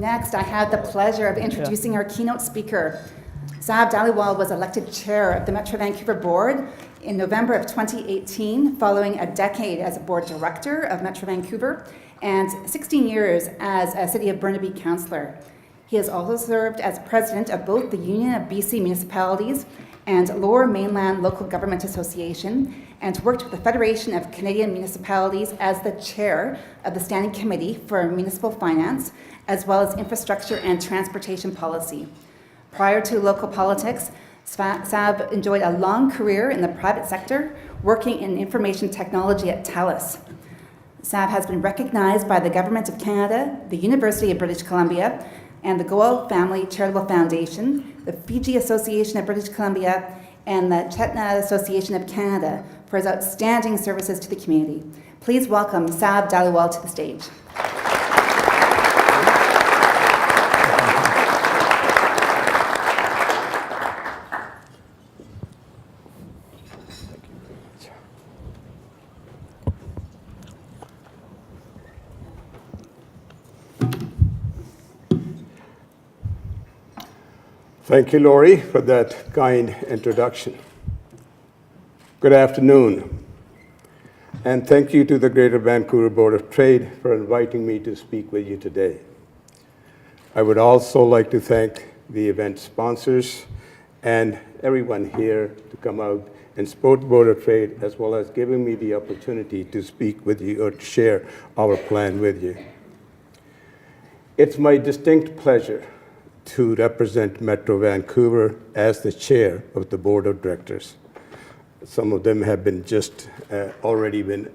Next, I have the pleasure of introducing our keynote speaker. Dhaliwal was elected chair of the Metro Vancouver Board in November of 2018, following a decade as a board director of Metro Vancouver and 16 years as a City of Burnaby councillor. He has also served as president of both the Union of BC Municipalities and Lower Mainland Local Government Association, and worked with the Federation of Canadian Municipalities as the chair of the Standing Committee for Municipal Finance, as well as Infrastructure and Transportation Policy. Prior to local politics, Sab enjoyed a long career in the private sector, working in information technology at TELUS. Sab has been recognized by the Government of Canada, the University of British Columbia, and the Goa Family Charitable Foundation, the Fiji Association of British Columbia, and the Chetna Association of Canada for his outstanding services to the community. Please welcome Sab Dhaliwal to the stage. Thank you, Laurie, for that kind introduction. Good afternoon, and thank you to the Greater Vancouver Board of Trade for inviting me to speak with you today. I would also like to thank the event sponsors and everyone here to come out and support the Board of Trade, as well as giving me the opportunity to speak with you or to share our plan with you. It's my distinct pleasure to represent Metro Vancouver as the chair of the board of directors. Some of them have been already been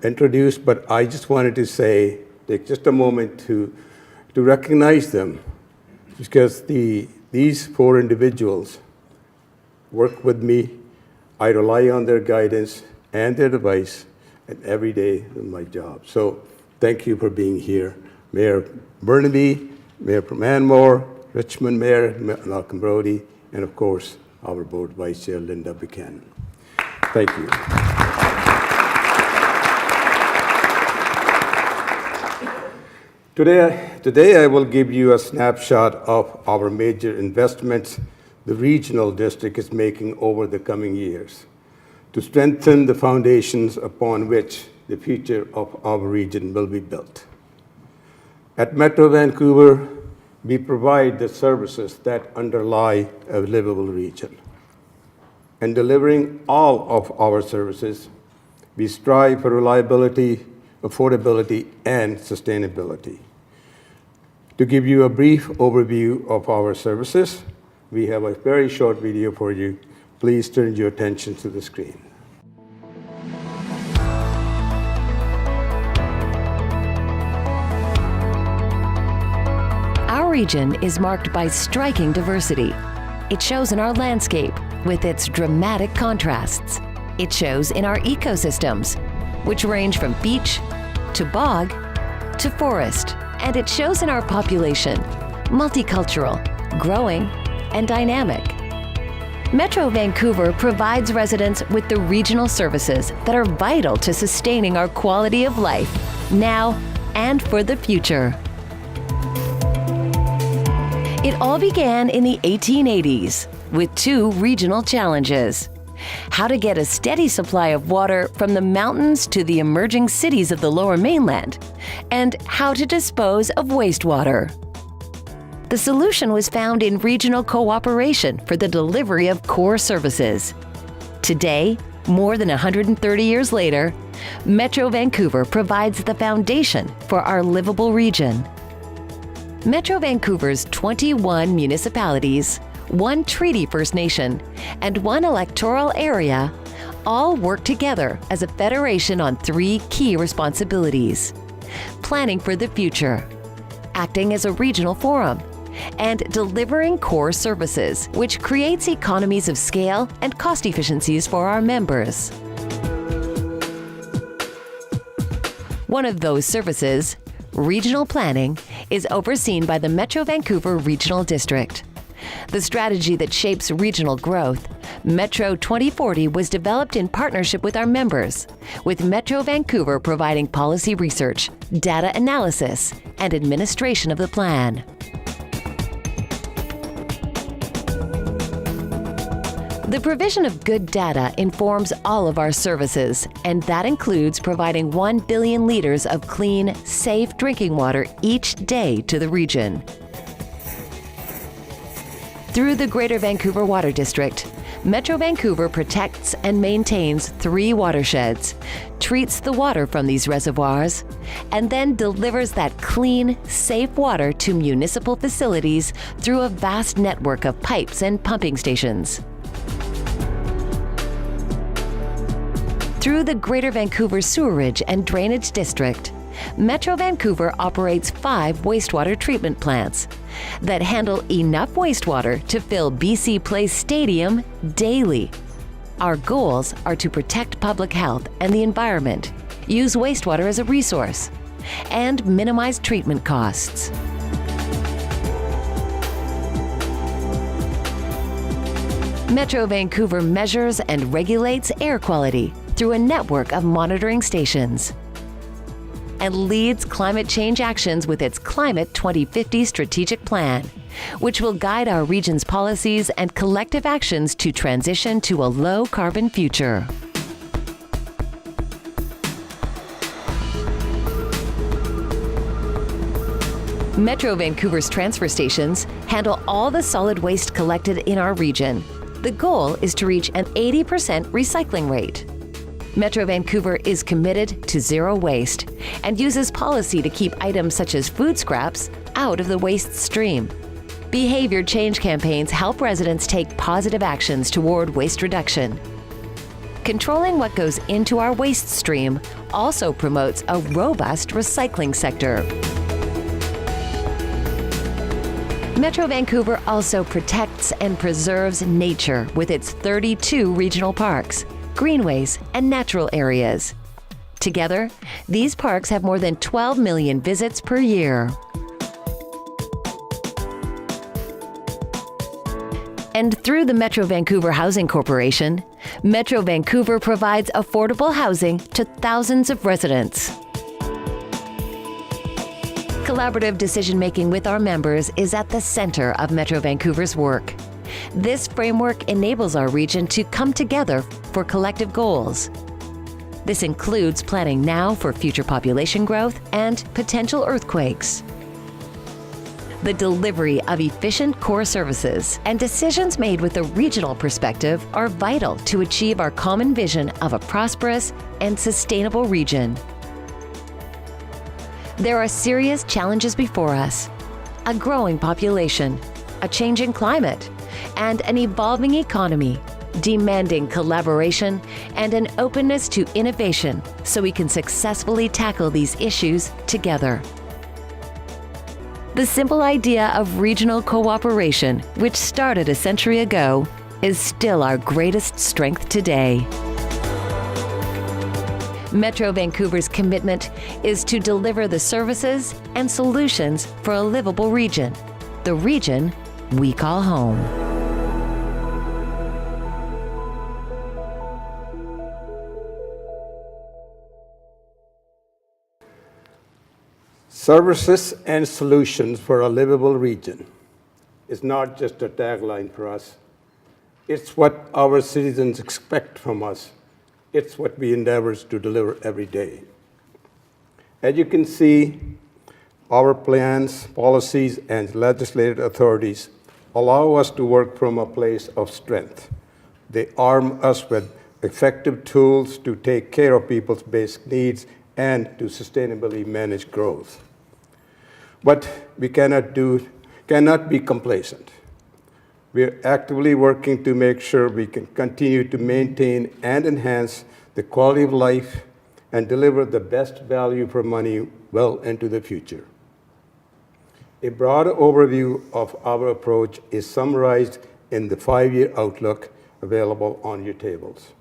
introduced, but I just wanted to take just a moment to recognize them, because these four individuals work with me. I rely on their guidance and their advice every day in my job. So thank you for being here. Mayor Burnaby, Mayor Manmore, Richmond Mayor Malcolm Brody, and of course, our board vice chair, Linda Buchanan. Thank you. Today I will give you a snapshot of our major investments the regional district is making over the coming years to strengthen the foundations upon which the future of our region will be built. At Metro Vancouver, we provide the services that underlie a livable region. In delivering all of our services, we strive for reliability, affordability, and sustainability. To give you a brief overview of our services, we have a very short video for you. Please turn your attention to the screen. Our region is marked by striking diversity. It shows in our landscape with its dramatic contrasts. It shows in our ecosystems, which range from beach to bog to forest. And it shows in our population, multicultural, growing, and dynamic. Metro Vancouver provides residents with the regional services that are vital to sustaining our quality of life now and for the future. It all began in the 1880s with two regional challenges: how to get a steady supply of water from the mountains to the emerging cities of the Lower Mainland, and how to dispose of wastewater. The solution was found in regional cooperation for the delivery of core services. Today, more than 130 years later, Metro Vancouver provides the foundation for our livable region. Metro Vancouver's 21 municipalities, 1 treaty First Nation, and 1 electoral area all work together as a federation on 3 key responsibilities: planning for the future, acting as a regional forum, and delivering core services, which creates economies of scale and cost efficiencies for our members. One of those services, regional planning, is overseen by the Metro Vancouver Regional District. The strategy that shapes regional growth, Metro 2040, was developed in partnership with our members, with Metro Vancouver providing policy research, data analysis, and administration of the plan. The provision of good data informs all of our services, and that includes providing 1 billion liters of clean, safe drinking water each day to the region. Through the Greater Vancouver Water District, Metro Vancouver protects and maintains 3 watersheds, treats the water from these reservoirs, and then delivers that clean, safe water to municipal facilities through a vast network of pipes and pumping stations. Through the Greater Vancouver Sewerage and Drainage District, Metro Vancouver operates 5 wastewater treatment plants that handle enough wastewater to fill BC Place Stadium daily. Our goals are to protect public health and the environment, use wastewater as a resource, and minimize treatment costs. Metro Vancouver measures and regulates air quality through a network of monitoring stations and leads climate change actions with its Climate 2050 strategic plan, which will guide our region's policies and collective actions to transition to a low-carbon future. Metro Vancouver's transfer stations handle all the solid waste collected in our region. The goal is to reach an 80% recycling rate. Metro Vancouver is committed to zero waste and uses policy to keep items such as food scraps out of the waste stream. Behavior change campaigns help residents take positive actions toward waste reduction. Controlling what goes into our waste stream also promotes a robust recycling sector. Metro Vancouver also protects and preserves nature with its 32 regional parks, greenways, and natural areas. Together, these parks have more than 12 million visits per year. And through the Metro Vancouver Housing Corporation, Metro Vancouver provides affordable housing to thousands of residents. Collaborative decision-making with our members is at the center of Metro Vancouver's work. This framework enables our region to come together for collective goals. This includes planning now for future population growth and potential earthquakes. The delivery of efficient core services and decisions made with a regional perspective are vital to achieve our common vision of a prosperous and sustainable region. There are serious challenges before us: a growing population, a changing climate, and an evolving economy, demanding collaboration and an openness to innovation so we can successfully tackle these issues together. The simple idea of regional cooperation, which started a century ago, is still our greatest strength today. Metro Vancouver's commitment is to deliver the services and solutions for a livable region, the region we call home. Services and solutions for a livable region is not just a tagline for us. It's what our citizens expect from us. It's what we endeavor to deliver every day. As you can see, our plans, policies, and legislative authorities allow us to work from a place of strength. They arm us with effective tools to take care of people's basic needs and to sustainably manage growth. But we cannot be complacent. We are actively working to make sure we can continue to maintain and enhance the quality of life and deliver the best value for money well into the future. A broad overview of our approach is summarized in the 5-year outlook available on your tables.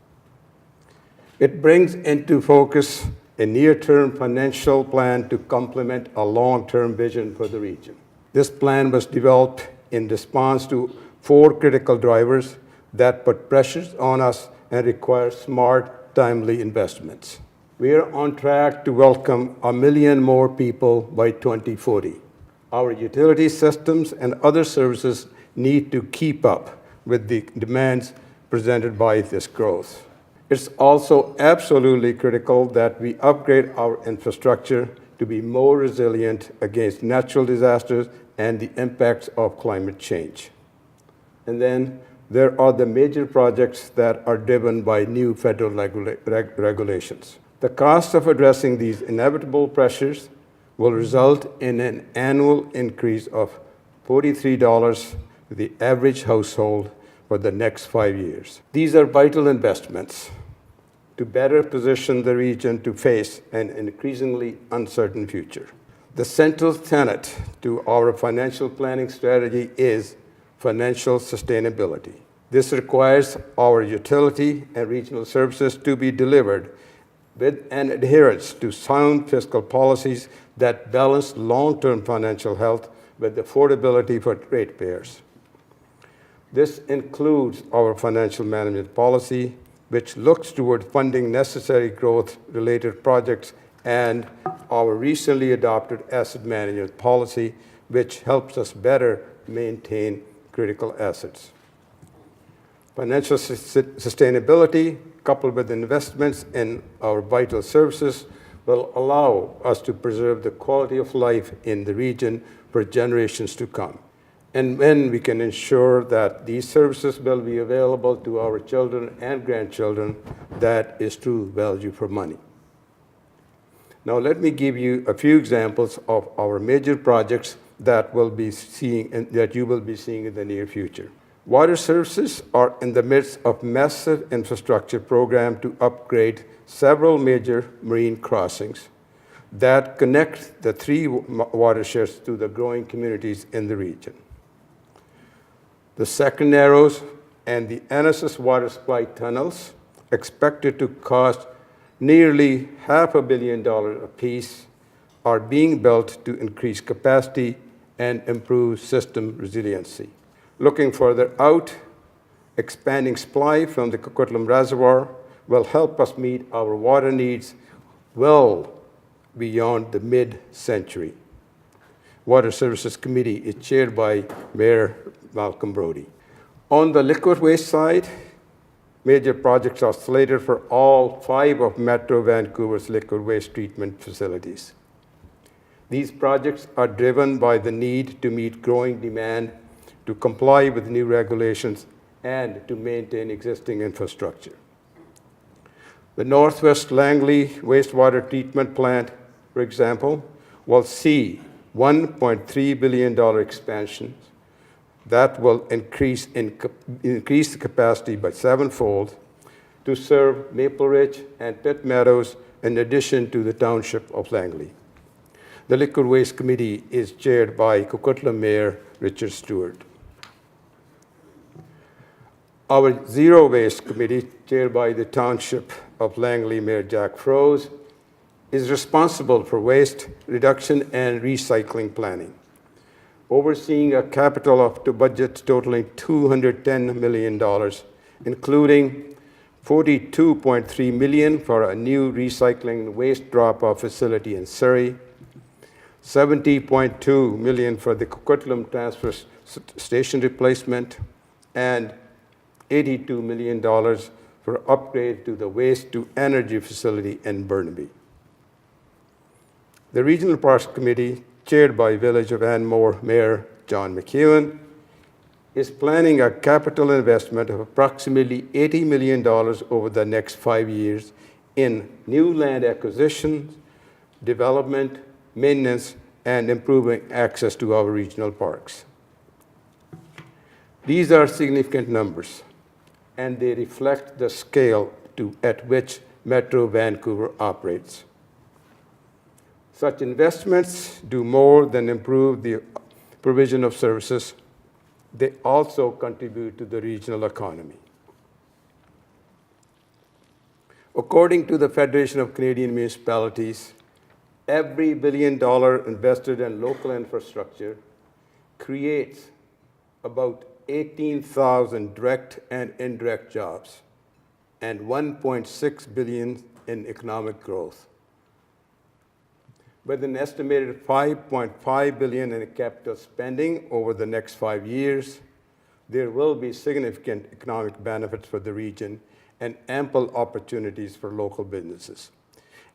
It brings into focus a near-term financial plan to complement a long-term vision for the region. This plan was developed in response to 4 critical drivers that put pressures on us and require smart, timely investments. We are on track to welcome 1 million more people by 2040. Our utility systems and other services need to keep up with the demands presented by this growth. It's also absolutely critical that we upgrade our infrastructure to be more resilient against natural disasters and the impacts of climate change. And then there are the major projects that are driven by new federal regulations. The cost of addressing these inevitable pressures will result in an annual increase of $43 to the average household for the next 5 years. These are vital investments to better position the region to face an increasingly uncertain future. The central tenet to our financial planning strategy is financial sustainability. This requires our utility and regional services to be delivered with an adherence to sound fiscal policies that balance long-term financial health with affordability for ratepayers. This includes our financial management policy, which looks toward funding necessary growth-related projects, and our recently adopted asset management policy, which helps us better maintain critical assets. Financial sustainability, coupled with investments in our vital services, will allow us to preserve the quality of life in the region for generations to come. And when we can ensure that these services will be available to our children and grandchildren, that is true value for money. Now let me give you a few examples of our major projects that you will be seeing in the near future. Water services are in the midst of massive infrastructure program to upgrade several major marine crossings that connect the 3 watersheds to the growing communities in the region. The Second Narrows and the Anasis water supply tunnels, expected to cost nearly $500 million apiece, are being built to increase capacity and improve system resiliency. Looking further out, expanding supply from the Coquitlam Reservoir will help us meet our water needs well beyond the mid-century. Water Services Committee is chaired by Mayor Malcolm Brody. On the liquid waste side, major projects are slated for all 5 of Metro Vancouver's liquid waste treatment facilities. These projects are driven by the need to meet growing demand, to comply with new regulations, and to maintain existing infrastructure. The Northwest Langley wastewater treatment plant, for example, will see $1.3 billion expansion that will increase the capacity by 7-fold to serve Maple Ridge and Pitt Meadows in addition to the township of Langley. The Liquid Waste Committee is chaired by Coquitlam Mayor Richard Stewart. Our Zero Waste Committee, chaired by the Township of Langley Mayor Jack Froese, is responsible for waste reduction and recycling planning, overseeing a capital budget totaling $210 million, including $42.3 million for a new recycling waste drop-off facility in Surrey, $70.2 million for the Coquitlam transfer station replacement, and $82 million for upgrade to the waste-to-energy facility in Burnaby. The Regional Parks Committee, chaired by Village of Anmore Mayor John McEwen, is planning a capital investment of approximately $80 million over the next 5 years in new land acquisition, development, maintenance, and improving access to our regional parks. These are significant numbers, and they reflect the scale at which Metro Vancouver operates. Such investments do more than improve the provision of services. They also contribute to the regional economy. According to the Federation of Canadian Municipalities, every $1 billion invested in local infrastructure creates about 18,000 direct and indirect jobs and $1.6 billion in economic growth. With an estimated $5.5 billion in capital spending over the next 5 years, there will be significant economic benefits for the region and ample opportunities for local businesses.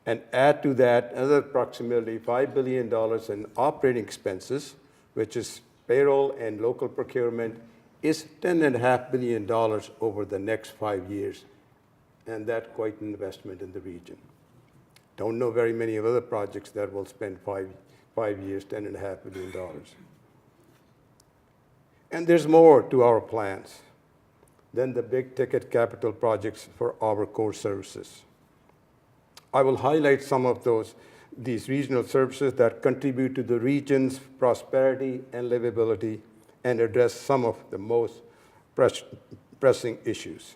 And add to that another approximately $5 billion in operating expenses, which is payroll and local procurement, is $10.5 billion over the next 5 years, and that's quite an investment in the region. Don't know very many other projects that will spend 5 years, $10.5 billion. And there's more to our plans than the big ticket capital projects for our core services. I will highlight some of these regional services that contribute to the region's prosperity and livability and address some of the most pressing issues.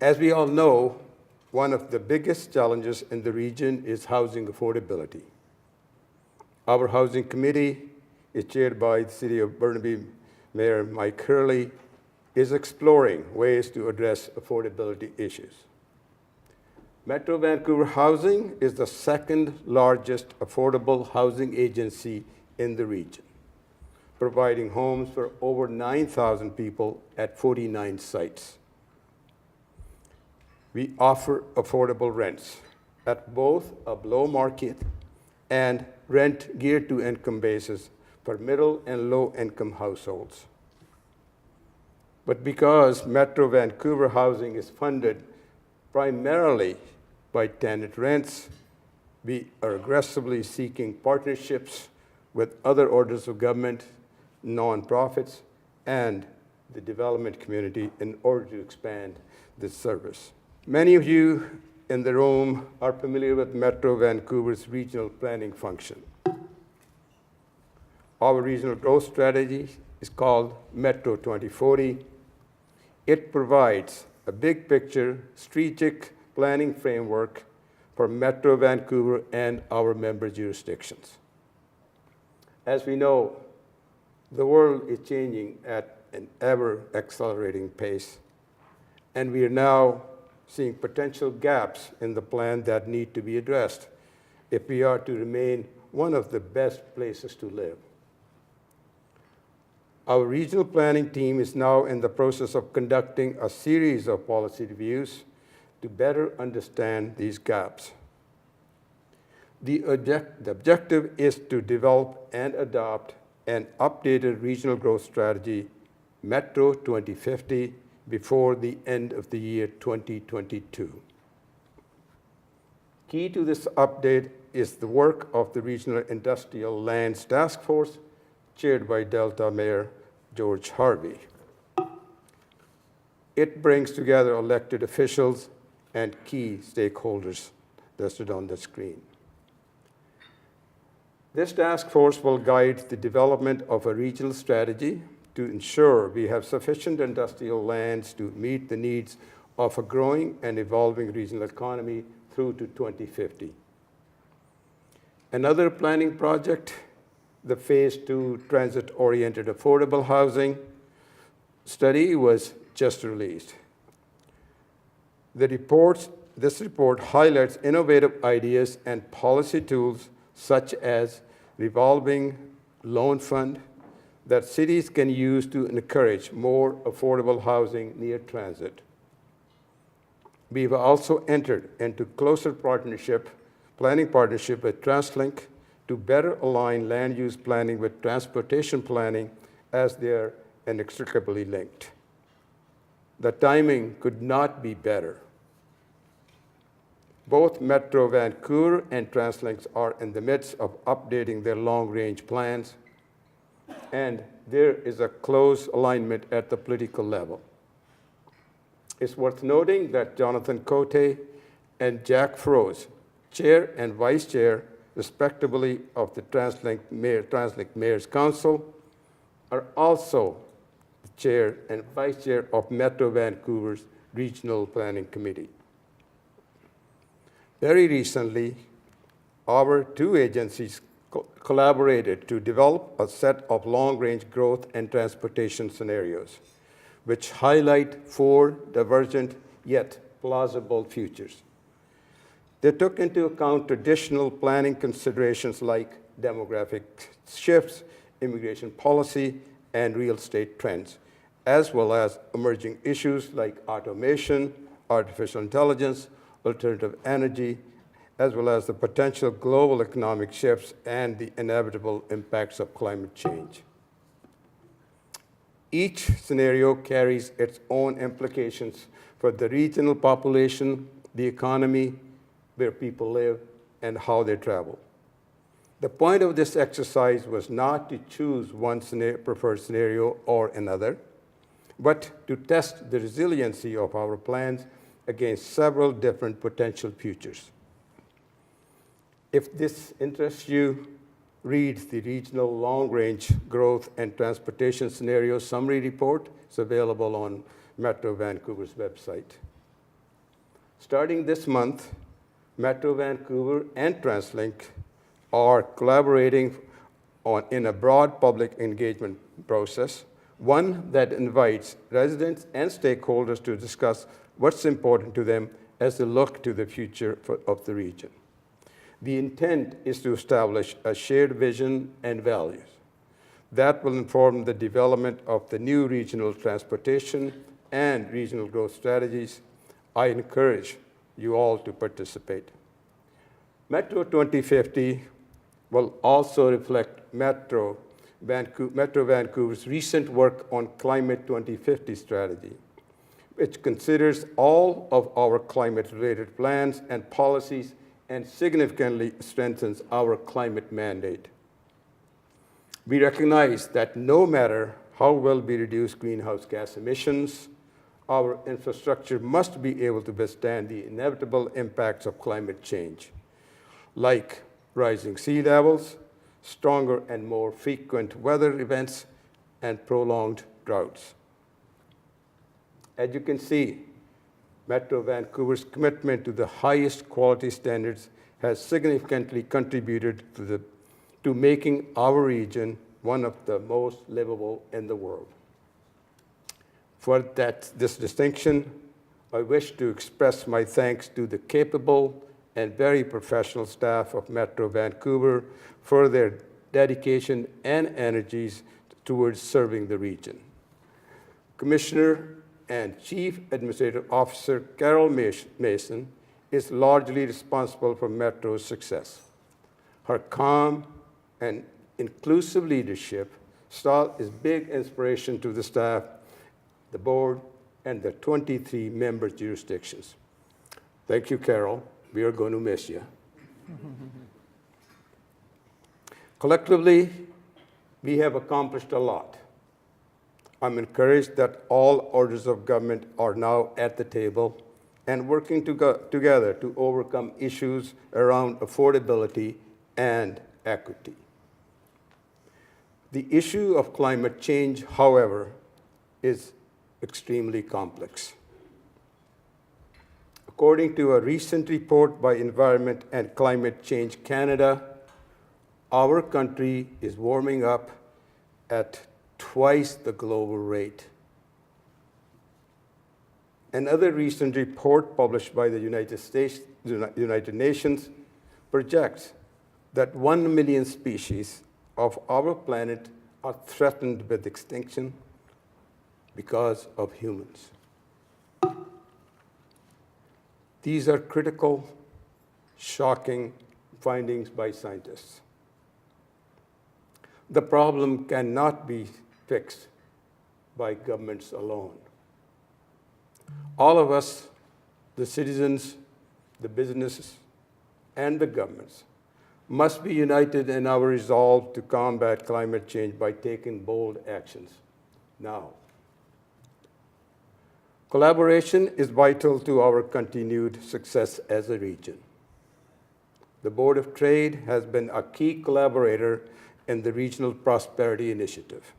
As we all know, one of the biggest challenges in the region is housing affordability. Our housing committee is chaired by the City of Burnaby Mayor Mike Hurley, is exploring ways to address affordability issues. Metro Vancouver Housing is the second largest affordable housing agency in the region, providing homes for over 9,000 people at 49 sites. We offer affordable rents at both a below market and rent geared to income basis for middle and low income households. But because Metro Vancouver Housing is funded primarily by tenant rents, we are aggressively seeking partnerships with other orders of government, nonprofits, and the development community in order to expand this service. Many of you in the room are familiar with Metro Vancouver's regional planning function. Our regional growth strategy is called Metro 2040. It provides a big picture, strategic planning framework for Metro Vancouver and our member jurisdictions. As we know, the world is changing at an ever-accelerating pace, and we are now seeing potential gaps in the plan that need to be addressed if we are to remain one of the best places to live. Our regional planning team is now in the process of conducting a series of policy reviews to better understand these gaps. The objective is to develop and adopt an updated regional growth strategy, Metro 2050, before the end of the year 2022. Key to this update is the work of the Regional Industrial Lands Task Force, chaired by Delta Mayor George Harvey. It brings together elected officials and key stakeholders listed on the screen. This task force will guide the development of a regional strategy to ensure we have sufficient industrial lands to meet the needs of a growing and evolving regional economy through to 2050. Another planning project, the Phase 2 Transit-Oriented Affordable Housing study, was just released. This report highlights innovative ideas and policy tools such as revolving loan fund that cities can use to encourage more affordable housing near transit. We've also entered into closer planning partnership with TransLink to better align land use planning with transportation planning as they're inextricably linked. The timing could not be better. Both Metro Vancouver and TransLink are in the midst of updating their long-range plans, and there is a close alignment at the political level. It's worth noting that Jonathan Cote and Jack Froese, chair and vice chair, respectively, of the TransLink Mayor's Council, are also the chair and vice chair of Metro Vancouver's Regional Planning Committee. Very recently, our two agencies collaborated to develop a set of long-range growth and transportation scenarios, which highlight 4 divergent yet plausible futures. They took into account traditional planning considerations like demographic shifts, immigration policy, and real estate trends, as well as emerging issues like automation, artificial intelligence, alternative energy, as well as the potential global economic shifts and the inevitable impacts of climate change. Each scenario carries its own implications for the regional population, the economy, where people live, and how they travel. The point of this exercise was not to choose one preferred scenario or another, but to test the resiliency of our plans against several different potential futures. If this interests you, read the Regional Long-Range Growth and Transportation Scenario Summary Report. It's available on Metro Vancouver's website. Starting this month, Metro Vancouver and TransLink are collaborating in a broad public engagement process, one that invites residents and stakeholders to discuss what's important to them as they look to the future of the region. The intent is to establish a shared vision and values that will inform the development of the new regional transportation and regional growth strategies. I encourage you all to participate. Metro 2050 will also reflect Metro Vancouver's recent work on Climate 2050 strategy, which considers all of our climate-related plans and policies and significantly strengthens our climate mandate. We recognize that no matter how well we reduce greenhouse gas emissions, our infrastructure must be able to withstand the inevitable impacts of climate change, like rising sea levels, stronger and more frequent weather events, and prolonged droughts. As you can see, Metro Vancouver's commitment to the highest quality standards has significantly contributed to making our region one of the most livable in the world. For this distinction, I wish to express my thanks to the capable and very professional staff of Metro Vancouver for their dedication and energies towards serving the region. Commissioner and Chief Administrative Officer Carol Mason is largely responsible for Metro's success. Her calm and inclusive leadership style is big inspiration to the staff, the board, and the 23 member jurisdictions. Thank you, Carol. We are going to miss you. Collectively, we have accomplished a lot. I'm encouraged that all orders of government are now at the table and working together to overcome issues around affordability and equity. The issue of climate change, however, is extremely complex. According to a recent report by Environment and Climate Change Canada, our country is warming up at twice the global rate. Another recent report published by the United Nations projects that 1 million species of our planet are threatened with extinction because of humans. These are critical, shocking findings by scientists. The problem cannot be fixed by governments alone. All of us, the citizens, the businesses, and the governments, must be united in our resolve to combat climate change by taking bold actions now. Collaboration is vital to our continued success as a region. The Board of Trade has been a key collaborator in the Regional Prosperity Initiative.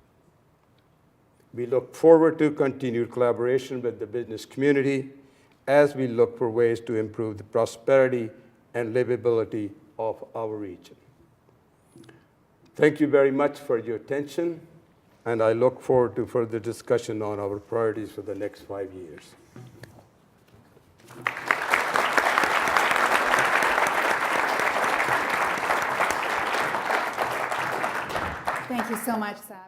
We look forward to continued collaboration with the business community as we look for ways to improve the prosperity and livability of our region. Thank you very much for your attention, and I look forward to further discussion on our priorities for the next 5 years. Thank you so much, Sab.